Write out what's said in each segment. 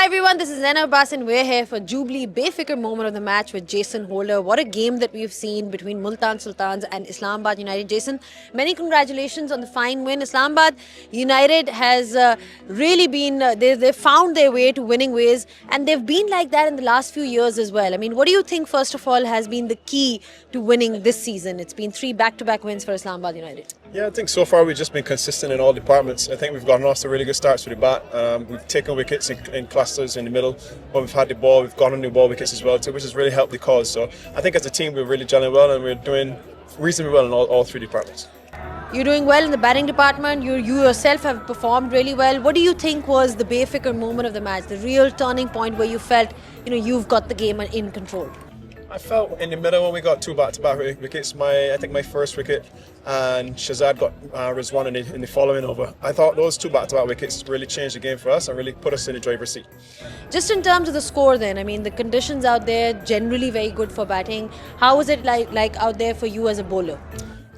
Hi everyone, this is Zainab Abbas and we're here for Jubilee Befiker moment of the match with Jason Holder. What a game that we've seen between Multan Sultans and Islamabad United. Jason, many congratulations on the fine win. Islamabad United has really been, they've found their way to winning ways, and they've been like that in the last few years as well. I mean, what do you think, first of all, has been the key to winning this season? It's been 3 back-to-back wins for Islamabad United. Yeah, I think so far we've just been consistent in all departments. I think we've gotten off to really good starts with the bat. We've taken wickets in clusters in the middle. When we've had the ball, we've gone on new ball wickets as well too, which has really helped the cause. So I think as a team we're really gelling well and we're doing reasonably well in all 3 departments. You're doing well in the batting department. You yourself have performed really well. What do you think was the Befiker moment of the match, the real turning point where you felt, you've got the game in control? I felt in the middle when we got 2 back-to-back wickets. I think my first wicket and Shazad got Rizwan in the following over. I thought those 2 back-to-back wickets really changed the game for us and really put us in the driver's seat. Just in terms of the score then, I mean, the conditions out there generally very good for batting. How was it like out there for you as a bowler?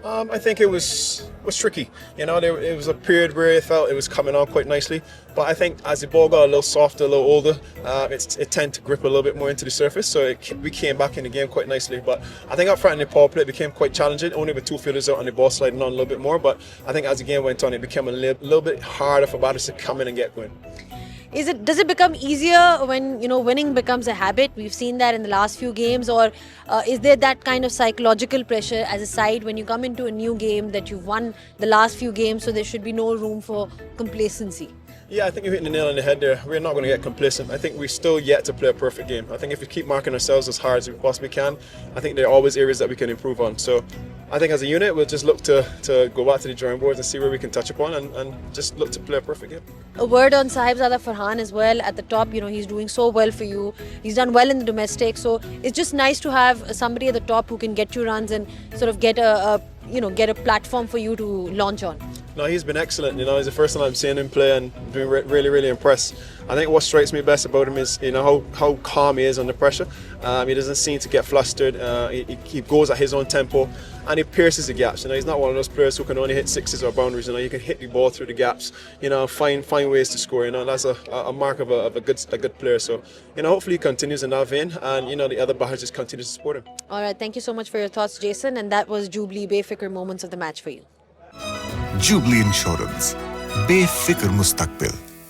I think it was tricky. It was a period where it felt it was coming on quite nicely. But I think as the ball got a little softer, a little older, it tended to grip a little bit more into the surface. So we came back in the game quite nicely. But I think up front in the power play it became quite challenging, only with 2 fielders out and the ball sliding on a little bit more. But I think as the game went on, it became a little bit harder for batters to come in and get going. Does it become easier when winning becomes a habit? We've seen that in the last few games, or is there that kind of psychological pressure as a side when you come into a new game that you've won the last few games, so there should be no room for complacency? Yeah, I think you're hitting the nail on the head there. We're not going to get complacent. I think we're still yet to play a perfect game. I think if we keep marking ourselves as hard as we possibly can, I think there are always areas that we can improve on. So I think as a unit, we'll just look to go back to the drawing boards and see where we can touch upon and just look to play a perfect game. A word on Sahibzada Farhan as well at the top. He's doing so well for you. He's done well in the domestic. So it's just nice to have somebody at the top who can get you runs and sort of get a platform for you to launch on. No, he's been excellent. It's the first time I'm seeing him play and been really, really impressed. I think what strikes me best about him is how calm he is under pressure. He doesn't seem to get flustered. He goes at his own tempo and he pierces the gaps. He's not one of those players who can only hit sixes or boundaries. He can hit the ball through the gaps. Find ways to score. That's a mark of a good player. So hopefully he continues in that vein, and the other batters just continue to support him. All right, thank you so much for your thoughts, Jason. And that was Jubilee Befiker moments of the match for you. Jubilee Insurance. Befikr Mustakbil.